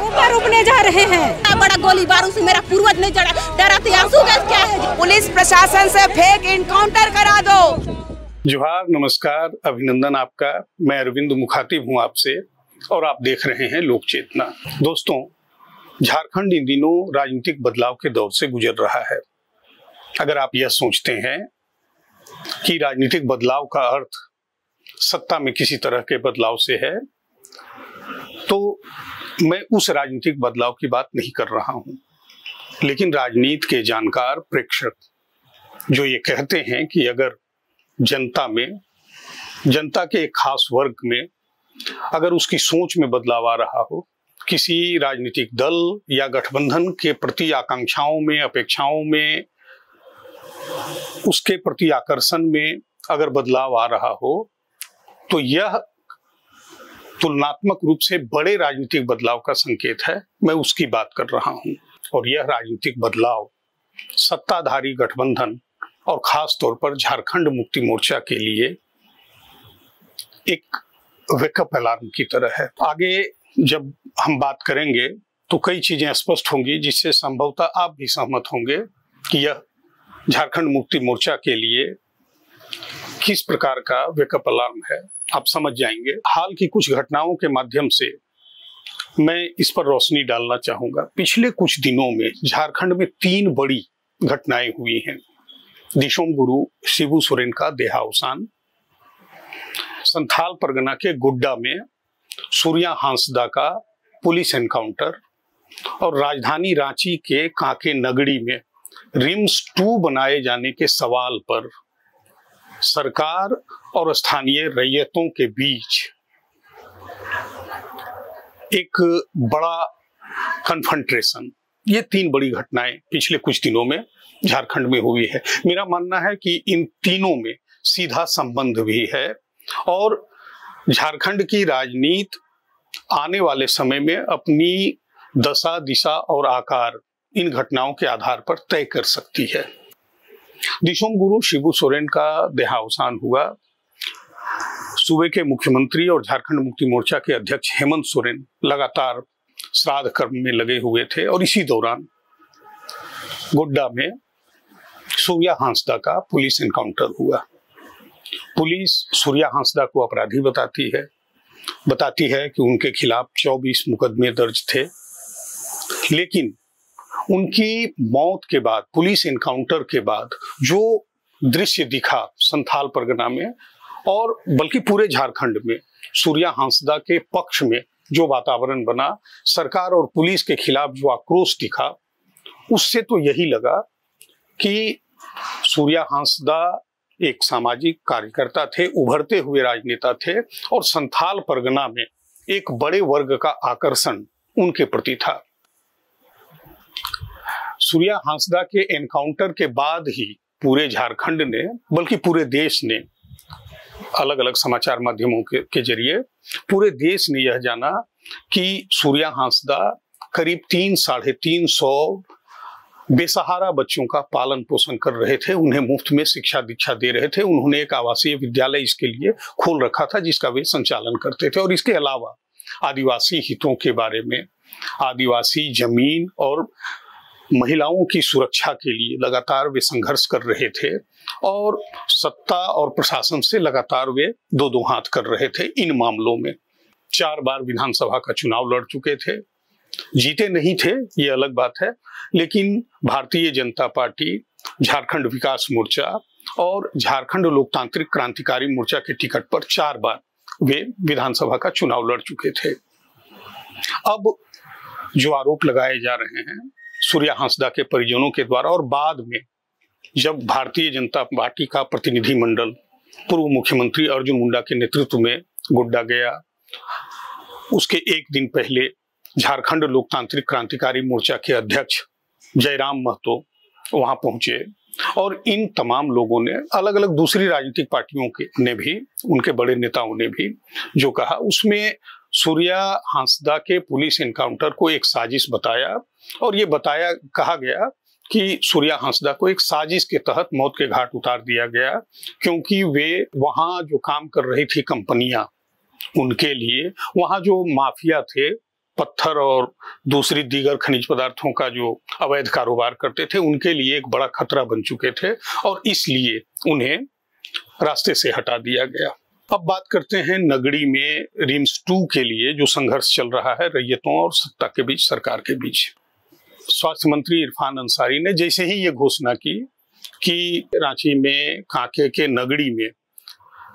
ऊपर उठने जा रहे हैं। बड़ा गोली बारूद से मेरा पूर्वज नहीं डरा तो आंसू गैस क्या है? पुलिस प्रशासन से फेक इनकाउंटर करा दो। जोहार, नमस्कार, अभिनंदन आपका। मैं अरविंद मुखातिब हूं आपसे और आप देख रहे हैं लोक चेतना। दोस्तों, झारखंड इन दिनों राजनीतिक बदलाव के दौर से गुजर रहा है। अगर आप यह सोचते हैं कि राजनीतिक बदलाव का अर्थ सत्ता में किसी तरह के बदलाव से है, तो मैं उस राजनीतिक बदलाव की बात नहीं कर रहा हूं। लेकिन राजनीति के जानकार प्रेक्षक जो ये कहते हैं कि अगर जनता के एक खास वर्ग में अगर उसकी सोच में बदलाव आ रहा हो, किसी राजनीतिक दल या गठबंधन के प्रति आकांक्षाओं में, अपेक्षाओं में, उसके प्रति आकर्षण में अगर बदलाव आ रहा हो, तो यह तुलनात्मक रूप से बड़े राजनीतिक बदलाव का संकेत है। मैं उसकी बात कर रहा हूं। और यह राजनीतिक बदलाव सत्ताधारी गठबंधन और खास तौर पर झारखंड मुक्ति मोर्चा के लिए एक वेकअप अलार्म की तरह है। आगे जब हम बात करेंगे तो कई चीजें स्पष्ट होंगी जिससे संभवतः आप भी सहमत होंगे कि यह झारखंड मुक्ति मोर्चा के लिए किस प्रकार का वेकअप अलार्म है। आप समझ जाएंगे। हाल की कुछ घटनाओं के माध्यम से मैं इस पर रोशनी डालना चाहूंगा। पिछले कुछ दिनों में झारखंड में 3 बड़ी घटनाएं हुई हैं। दिशोम गुरु शिबू सोरेन का देहावसान, संथाल परगना के गुड्डा में सूर्या हांसदा का पुलिस एनकाउंटर और राजधानी रांची के कांके नगड़ी में रिम्स 2 बनाए जाने के सवाल पर सरकार और स्थानीय रैयतों के बीच एक बड़ा कन्फ्रंटेशन। ये 3 बड़ी घटनाएं पिछले कुछ दिनों में झारखंड में हुई है। मेरा मानना है कि इन तीनों में सीधा संबंध भी है और झारखंड की राजनीति आने वाले समय में अपनी दशा, दिशा और आकार इन घटनाओं के आधार पर तय कर सकती है। दिशोम गुरु शिबू सोरेन का देहावसान हुआ। सूबे के मुख्यमंत्री और झारखंड मुक्ति मोर्चा के अध्यक्ष हेमंत सोरेन लगातार श्राद्ध कर्म में लगे हुए थे और इसी दौरान गुड्डा में सूर्या हांसदा का पुलिस एनकाउंटर हुआ। पुलिस सूर्या हांसदा को अपराधी बताती है कि उनके खिलाफ 24 मुकदमे दर्ज थे। लेकिन उनकी मौत के बाद, पुलिस एनकाउंटर के बाद जो दृश्य दिखा संथाल परगना में और बल्कि पूरे झारखंड में, सूर्या हांसदा के पक्ष में जो वातावरण बना, सरकार और पुलिस के खिलाफ जो आक्रोश दिखा, उससे तो यही लगा कि सूर्या हांसदा एक सामाजिक कार्यकर्ता थे, उभरते हुए राजनेता थे और संथाल परगना में एक बड़े वर्ग का आकर्षण उनके प्रति था। सूर्या हांसदा के एनकाउंटर के बाद ही पूरे झारखंड ने, बल्कि पूरे देश ने, अलग अलग समाचार माध्यमों के जरिए पूरे देश ने यह जाना कि सूर्या हांसदा करीब 300-350 बेसहारा बच्चों का पालन पोषण कर रहे थे। उन्हें मुफ्त में शिक्षा दीक्षा दे रहे थे। उन्होंने एक आवासीय विद्यालय इसके लिए खोल रखा था जिसका वे संचालन करते थे। और इसके अलावा आदिवासी हितों के बारे में, आदिवासी जमीन और महिलाओं की सुरक्षा के लिए लगातार वे संघर्ष कर रहे थे और सत्ता और प्रशासन से लगातार वे दो हाथ कर रहे थे इन मामलों में। 4 बार विधानसभा का चुनाव लड़ चुके थे। जीते नहीं थे, ये अलग बात है, लेकिन भारतीय जनता पार्टी, झारखंड विकास मोर्चा और झारखंड लोकतांत्रिक क्रांतिकारी मोर्चा के टिकट पर 4 बार वे विधानसभा का चुनाव लड़ चुके थे। अब जो आरोप लगाए जा रहे हैं सूर्या हांसदा के परिजनों के द्वारा, और बाद में जब भारतीय जनता पार्टी का प्रतिनिधिमंडल पूर्व मुख्यमंत्री अर्जुन मुंडा के नेतृत्व में गुड्डा गया, उसके एक दिन पहले झारखंड लोकतांत्रिक क्रांतिकारी मोर्चा के अध्यक्ष जयराम महतो वहां पहुंचे और इन तमाम लोगों ने, अलग अलग दूसरी राजनीतिक पार्टियों के ने भी, उनके बड़े नेताओं ने भी जो कहा, उसमें सूर्या हांसदा के पुलिस एनकाउंटर को एक साजिश बताया और ये कहा गया कि सूर्या हांसदा को एक साजिश के तहत मौत के घाट उतार दिया गया क्योंकि वे वहां जो काम कर रही थी कंपनियां, उनके लिए वहां जो माफिया थे पत्थर और दूसरी दीगर खनिज पदार्थों का जो अवैध कारोबार करते थे उनके लिए एक बड़ा खतरा बन चुके थे और इसलिए उन्हें रास्ते से हटा दिया गया। अब बात करते हैं नगड़ी में रिम्स 2 के लिए जो संघर्ष चल रहा है रैयतों और सत्ता के बीच, सरकार के बीच। स्वास्थ्य मंत्री इरफान अंसारी ने जैसे ही ये घोषणा की कि रांची में कांके के नगड़ी में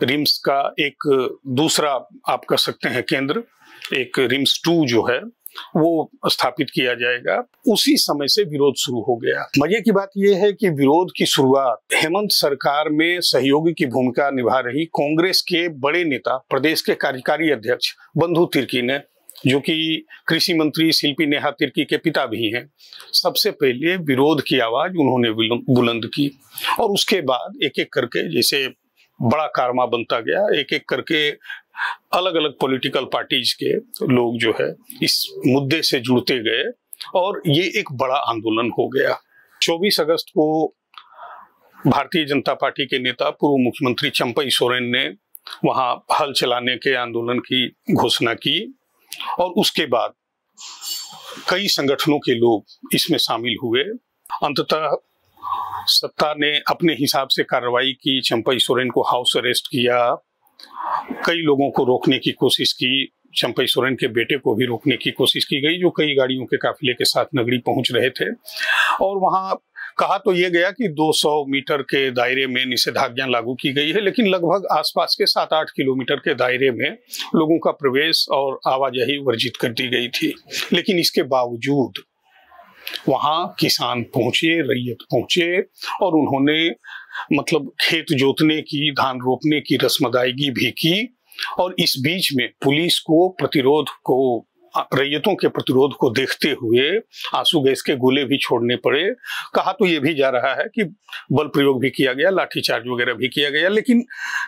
रिम्स का एक दूसरा आप कह सकते हैं केंद्र, एक रिम्स 2 जो है वो स्थापित किया जाएगा, उसी समय से विरोध शुरू हो गया। मजे की बात यह है कि विरोध की शुरुआत हेमंत सरकार में सहयोगी की भूमिका निभा रही कांग्रेस के बड़े नेता, प्रदेश के कार्यकारी अध्यक्ष बंधु तिर्की ने, जो कि कृषि मंत्री शिल्पी नेहा तिर्की के पिता भी हैं, सबसे पहले विरोध की आवाज उन्होंने बुलंद की और उसके बाद एक एक करके जैसे बड़ा कारवा बनता गया, एक एक करके अलग अलग पॉलिटिकल पार्टीज के लोग जो है इस मुद्दे से जुड़ते गए और ये एक बड़ा आंदोलन हो गया। 24 अगस्त को भारतीय जनता पार्टी के नेता पूर्व मुख्यमंत्री चंपई सोरेन ने वहां हल चलाने के आंदोलन की घोषणा की और उसके बाद कई संगठनों के लोग इसमें शामिल हुए। अंततः सत्ता ने अपने हिसाब से कार्रवाई की, चंपई सोरेन को हाउस अरेस्ट किया, कई लोगों को रोकने की कोशिश की, चंपई सोरेन के बेटे को भी रोकने की कोशिश की गई जो कई गाड़ियों के काफिले के साथ नगरी पहुंच रहे थे और वहां कहा तो यह गया कि 200 मीटर के दायरे में निषेधाज्ञा लागू की गई है, लेकिन लगभग आसपास के 7-8 किलोमीटर के दायरे में लोगों का प्रवेश और आवाजाही वर्जित कर दी गई थी। लेकिन इसके बावजूद वहां किसान पहुंचे, रैयत पहुंचे और उन्होंने मतलब खेत जोतने की, धान रोपने की रस्म अदायगी भी की और इस बीच में पुलिस को प्रतिरोध को, रैयतों के प्रतिरोध को देखते हुए आंसू गैस के गोले भी छोड़ने पड़े। कहा तो ये भी जा रहा है कि बल प्रयोग भी किया गया, लाठीचार्ज वगैरह भी किया गया, लेकिन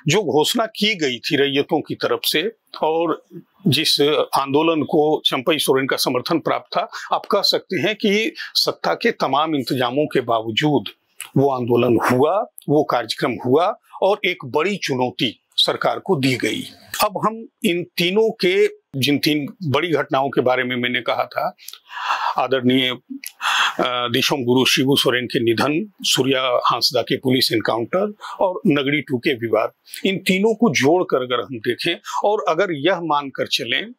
जो घोषणा की गई थी रैयतों की तरफ से और जिस आंदोलन को चंपई सोरेन का समर्थन प्राप्त था, आप कह सकते हैं कि सत्ता के तमाम इंतजामों के बावजूद वो आंदोलन हुआ, वो कार्यक्रम हुआ और एक बड़ी चुनौती सरकार को दी गई। अब हम इन तीनों के, जिन 3 बड़ी घटनाओं के बारे में मैंने कहा था, आदरणीय दिशोम गुरु शिबू सोरेन के निधन, सूर्या हांसदा के पुलिस एनकाउंटर और नगड़ी 2 के विवाद, इन तीनों को जोड़कर अगर हम देखें और अगर यह मानकर चलें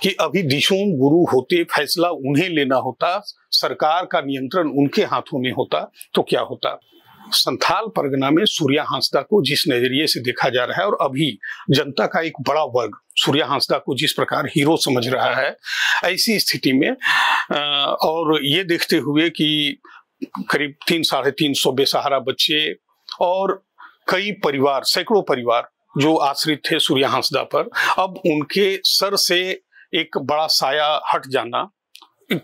कि अभी दिशोम गुरु होते, फैसला उन्हें लेना होता, सरकार का नियंत्रण उनके हाथों में होता, तो क्या होता। संथाल परगना में सूर्या हांसदा को जिस नजरिए से देखा जा रहा है और अभी जनता का एक बड़ा वर्ग सूर्या हांसदा को जिस प्रकार हीरो समझ रहा है, ऐसी स्थिति में और ये देखते हुए कि करीब 300-350 बेसहारा बच्चे और कई परिवार, सैकड़ों परिवार जो आश्रित थे सूर्या हांसदा पर, अब उनके सर से एक बड़ा साया हट जाना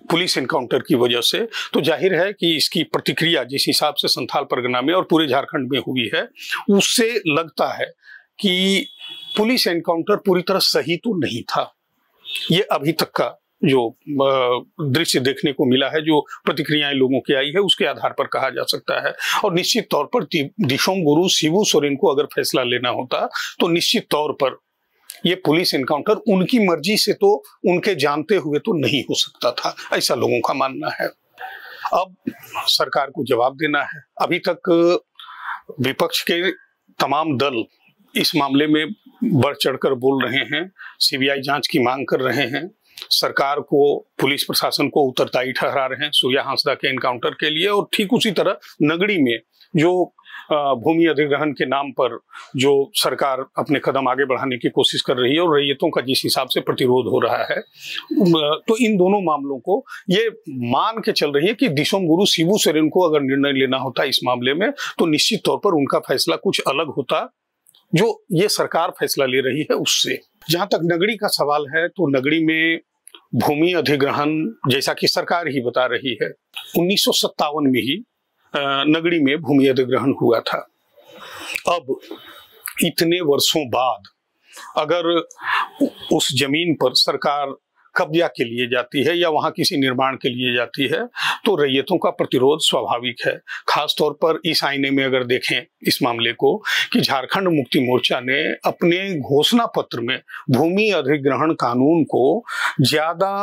पुलिस एनकाउंटर की वजह से, तो जाहिर है कि इसकी प्रतिक्रिया जिस हिसाब से संथाल परगना में और पूरे झारखंड में हुई है, उससे लगता है कि पुलिस एनकाउंटर पूरी तरह सही तो नहीं था। ये अभी तक का जो दृश्य देखने को मिला है, जो प्रतिक्रियाएं लोगों की आई है, उसके आधार पर कहा जा सकता है। और निश्चित तौर पर दिशोम गुरु शिबू सोरेन को अगर फैसला लेना होता तो निश्चित तौर पर ये पुलिस एनकाउंटर उनकी मर्जी से तो, उनके जानते हुए तो नहीं हो सकता था, ऐसा लोगों का मानना है। अब सरकार को जवाब देना है। अभी तक विपक्ष के तमाम दल इस मामले में बढ़ चढ़कर बोल रहे हैं, सीबीआई जांच की मांग कर रहे हैं, सरकार को, पुलिस प्रशासन को उत्तरदायी ठहरा रहे हैं सूर्या हांसदा के एनकाउंटर के लिए। और ठीक उसी तरह नगड़ी में जो भूमि अधिग्रहण के नाम पर जो सरकार अपने कदम आगे बढ़ाने की कोशिश कर रही है और रैयतों का जिस हिसाब से प्रतिरोध हो रहा है, तो इन दोनों मामलों को ये मान के चल रही है कि दिशोम गुरु शिबू सोरेन को अगर निर्णय लेना होता इस मामले में तो निश्चित तौर पर उनका फैसला कुछ अलग होता, जो ये सरकार फैसला ले रही है उससे। जहां तक नगड़ी का सवाल है, तो नगड़ी में भूमि अधिग्रहण, जैसा कि सरकार ही बता रही है, 1957 में ही नगड़ी में भूमि अधिग्रहण हुआ था। अब इतने वर्षों बाद अगर उस जमीन पर सरकार कब्जा के लिए जाती है या वहां किसी निर्माण के लिए जाती है, तो रैयतों का प्रतिरोध स्वाभाविक है। खासतौर पर इस आईने में अगर देखें इस मामले को कि झारखंड मुक्ति मोर्चा ने अपने घोषणा पत्र में भूमि अधिग्रहण कानून को ज्यादा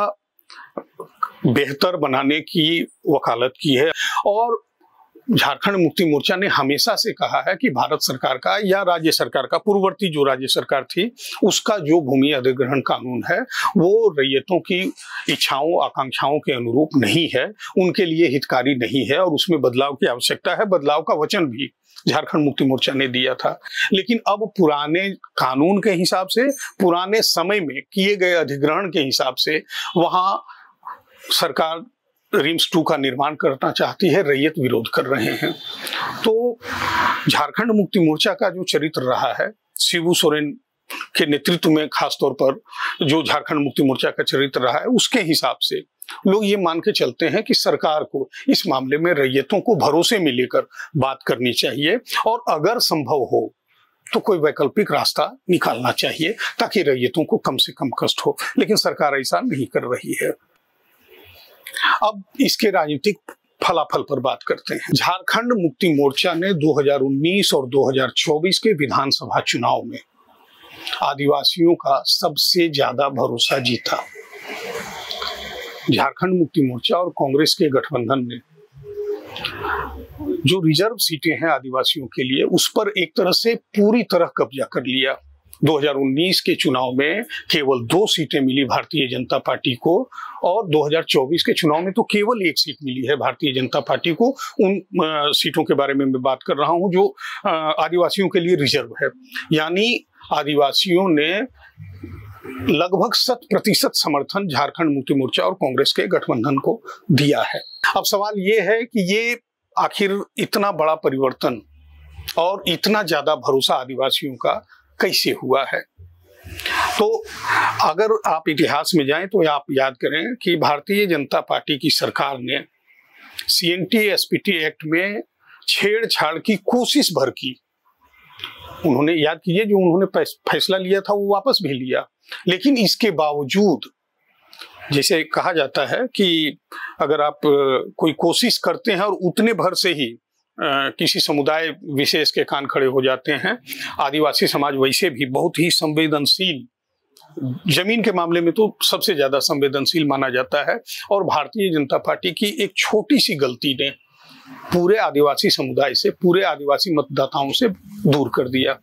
बेहतर बनाने की वकालत की है और झारखंड मुक्ति मोर्चा ने हमेशा से कहा है कि भारत सरकार का या राज्य सरकार का, पूर्ववर्ती जो राज्य सरकार थी उसका जो भूमि अधिग्रहण कानून है वो रैयतों की इच्छाओं आकांक्षाओं के अनुरूप नहीं है, उनके लिए हितकारी नहीं है और उसमें बदलाव की आवश्यकता है। बदलाव का वचन भी झारखंड मुक्ति मोर्चा ने दिया था। लेकिन अब पुराने कानून के हिसाब से, पुराने समय में किए गए अधिग्रहण के हिसाब से वहां सरकार रिम्स 2 का निर्माण करना चाहती है, रैयत विरोध कर रहे हैं। तो झारखंड मुक्ति मोर्चा का जो चरित्र रहा है, शिबू सोरेन के नेतृत्व में खासतौर पर जो झारखंड मुक्ति मोर्चा का चरित्र रहा है, उसके हिसाब से लोग ये मान के चलते हैं कि सरकार को इस मामले में रैयतों को भरोसे में लेकर बात करनी चाहिए और अगर संभव हो तो कोई वैकल्पिक रास्ता निकालना चाहिए ताकि रैयतों को कम से कम कष्ट हो। लेकिन सरकार ऐसा नहीं कर रही है। अब इसके राजनीतिक फलाफल पर बात करते हैं। झारखंड मुक्ति मोर्चा ने 2019 और 2024 के विधानसभा चुनाव में आदिवासियों का सबसे ज्यादा भरोसा जीता। झारखंड मुक्ति मोर्चा और कांग्रेस के गठबंधन ने जो रिजर्व सीटें हैं आदिवासियों के लिए उस पर एक तरह से पूरी तरह कब्जा कर लिया। 2019 के चुनाव में केवल 2 सीटें मिली भारतीय जनता पार्टी को और 2024 के चुनाव में तो केवल 1 सीट मिली है भारतीय जनता पार्टी को। उन सीटों के बारे में मैं बात कर रहा हूं जो आदिवासियों के लिए रिजर्व है। यानी आदिवासियों ने लगभग 100% समर्थन झारखंड मुक्ति मोर्चा और कांग्रेस के गठबंधन को दिया है। अब सवाल ये है कि ये आखिर इतना बड़ा परिवर्तन और इतना ज्यादा भरोसा आदिवासियों का कैसे हुआ है। तो अगर आप इतिहास में जाएं तो आप याद करें कि भारतीय जनता पार्टी की सरकार ने CNT SPT एक्ट में छेड़छाड़ की कोशिश भर की। उन्होंने, याद कीजिए, जो उन्होंने फैसला लिया था वो वापस भी लिया, लेकिन इसके बावजूद जैसे कहा जाता है कि अगर आप कोई कोशिश करते हैं और उतने भर से ही किसी समुदाय विशेष के कान खड़े हो जाते हैं। आदिवासी समाज वैसे भी बहुत ही संवेदनशील, जमीन के मामले में तो सबसे ज्यादा संवेदनशील माना जाता है और भारतीय जनता पार्टी की एक छोटी सी गलती ने पूरे आदिवासी समुदाय से, पूरे आदिवासी मतदाताओं से दूर कर दिया।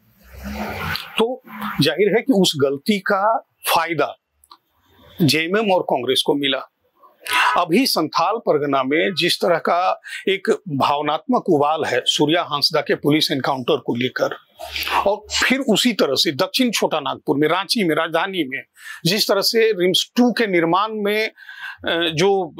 तो जाहिर है कि उस गलती का फायदा JMM और कांग्रेस को मिला। अभी संथाल परगना में जिस तरह का एक भावनात्मक उबाल है सूर्या हांसदा के पुलिस एनकाउंटर को लेकर, और फिर उसी तरह से दक्षिण छोटा नागपुर में, रांची में, राजधानी में जिस तरह से रिम्स 2 के निर्माण में जो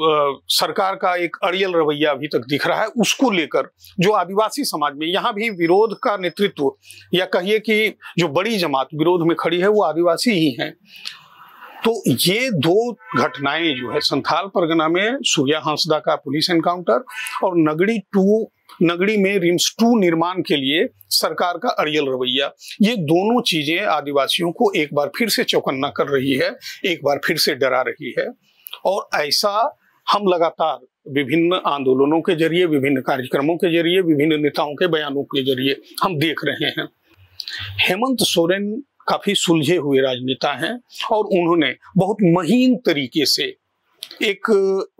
सरकार का एक अड़ियल रवैया अभी तक दिख रहा है, उसको लेकर जो आदिवासी समाज में यहाँ भी विरोध का नेतृत्व, या कहिए कि जो बड़ी जमात विरोध में खड़ी है वो आदिवासी ही है। तो ये 2 घटनाएं जो है, संथाल परगना में सूर्या हांसदा का पुलिस एनकाउंटर और नगड़ी में रिम्स 2 निर्माण के लिए सरकार का अड़ियल रवैया, ये दोनों चीजें आदिवासियों को एक बार फिर से चौकन्ना कर रही है, एक बार फिर से डरा रही है। और ऐसा हम लगातार विभिन्न आंदोलनों के जरिए, विभिन्न कार्यक्रमों के जरिए, विभिन्न नेताओं के बयानों के जरिए हम देख रहे हैं। हेमंत सोरेन काफी सुलझे हुए राजनेता हैं और उन्होंने बहुत महीन तरीके से एक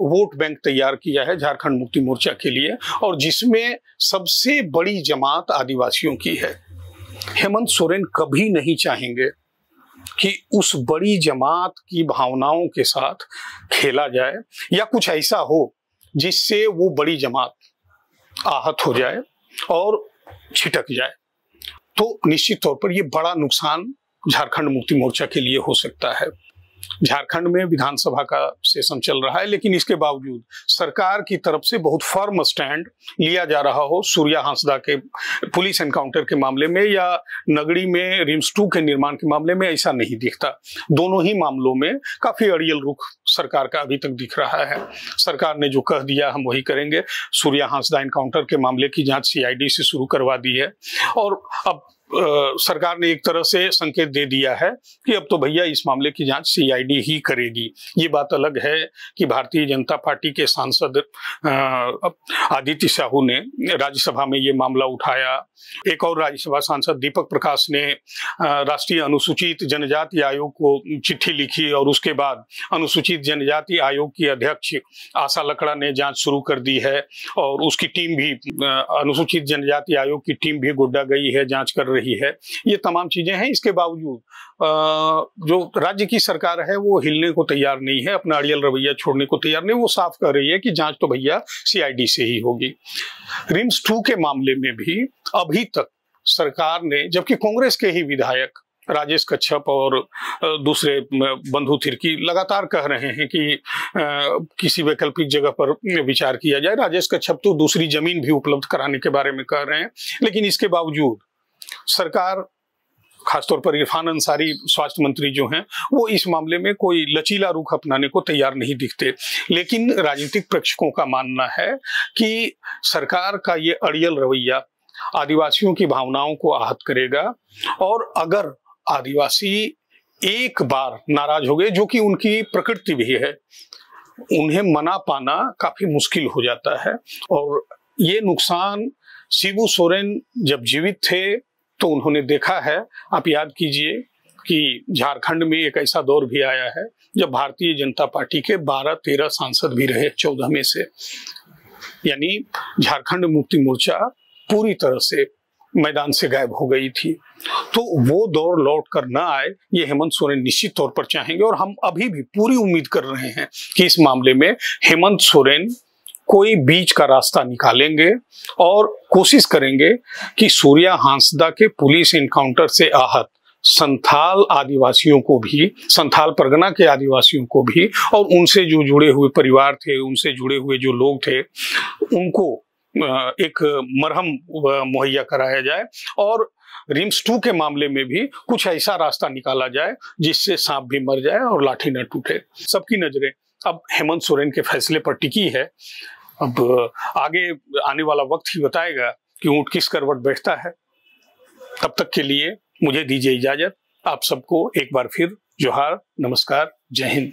वोट बैंक तैयार किया है झारखंड मुक्ति मोर्चा के लिए, और जिसमें सबसे बड़ी जमात आदिवासियों की है। हेमंत सोरेन कभी नहीं चाहेंगे कि उस बड़ी जमात की भावनाओं के साथ खेला जाए या कुछ ऐसा हो जिससे वो बड़ी जमात आहत हो जाए और छिटक जाए। तो निश्चित तौर पर यह बड़ा नुकसान झारखंड मुक्ति मोर्चा के लिए हो सकता है। झारखंड में विधानसभा का सेशन चल रहा है, लेकिन इसके बावजूद सरकार की तरफ से बहुत फर्म स्टैंड लिया जा रहा हो सूर्या हांसदा के पुलिस एनकाउंटर के मामले में या नगड़ी में रिम्स 2 के निर्माण के मामले में, ऐसा नहीं दिखता। दोनों ही मामलों में काफी अड़ियल रुख सरकार का अभी तक दिख रहा है। सरकार ने जो कह दिया हम वही करेंगे। सूर्या हांसदा एनकाउंटर के मामले की जांच CID से शुरू करवा दी है और अब सरकार ने एक तरह से संकेत दे दिया है कि अब तो भैया इस मामले की जांच सीआईडी ही करेगी। ये बात अलग है कि भारतीय जनता पार्टी के सांसद आदित्य साहू ने राज्यसभा में ये मामला उठाया। एक और राज्यसभा सांसद दीपक प्रकाश ने राष्ट्रीय अनुसूचित जनजाति आयोग को चिट्ठी लिखी और उसके बाद अनुसूचित जनजाति आयोग की अध्यक्ष आशा लकड़ा ने जांच शुरू कर दी है और उसकी टीम भी, अनुसूचित जनजाति आयोग की टीम भी गोड्डा गई है, जांच कर रही है। ये तमाम चीजें हैं। इसके बावजूद जो राज्य की सरकार है वो हिलने को तैयार नहीं है, अपना अड़ियल रवैया छोड़ने को तैयार नहीं। वो साफ कर रही है कि जांच तो भैया सीआईडी से ही होगी। रिम्स 2 के मामले में भी अभी तक सरकार ने, जबकि कांग्रेस के ही विधायक राजेश कच्छप और दूसरे बंधु तिर्की लगातार कह रहे हैं कि किसी वैकल्पिक जगह पर विचार किया जाए। राजेश कच्छप तो दूसरी जमीन भी उपलब्ध कराने के बारे में कह रहे हैं, लेकिन इसके बावजूद सरकार, खासतौर पर इरफान अंसारी स्वास्थ्य मंत्री जो हैं, वो इस मामले में कोई लचीला रुख अपनाने को तैयार नहीं दिखते। लेकिन राजनीतिक प्रेक्षकों का मानना है कि सरकार का ये अड़ियल रवैया आदिवासियों की भावनाओं को आहत करेगा और अगर आदिवासी एक बार नाराज हो गए, जो कि उनकी प्रकृति भी है, उन्हें मना पाना काफी मुश्किल हो जाता है। और ये नुकसान शिबू सोरेन जब जीवित थे तो उन्होंने देखा है। आप याद कीजिए कि झारखंड में एक ऐसा दौर भी आया है जब भारतीय जनता पार्टी के 12-13 सांसद भी रहे 14 में से, यानी झारखंड मुक्ति मोर्चा पूरी तरह से मैदान से गायब हो गई थी। तो वो दौर लौट कर न आए, ये हेमंत सोरेन निश्चित तौर पर चाहेंगे और हम अभी भी पूरी उम्मीद कर रहे हैं कि इस मामले में हेमंत सोरेन कोई बीच का रास्ता निकालेंगे और कोशिश करेंगे कि सूर्या हांसदा के पुलिस इनकाउंटर से आहत संथाल आदिवासियों को भी, संथाल परगना के आदिवासियों को भी और उनसे जो जुड़े हुए परिवार थे, उनसे जुड़े हुए जो लोग थे, उनको एक मरहम मुहैया कराया जाए और रिम्स 2 के मामले में भी कुछ ऐसा रास्ता निकाला जाए जिससे सांप भी मर जाए और लाठी न टूटे। सबकी नजरें अब हेमंत सोरेन के फैसले पर टिकी है। अब आगे आने वाला वक्त ही बताएगा कि ऊंट किस करवट बैठता है। तब तक के लिए मुझे दीजिए इजाजत। आप सबको एक बार फिर जोहार, नमस्कार, जय हिंद।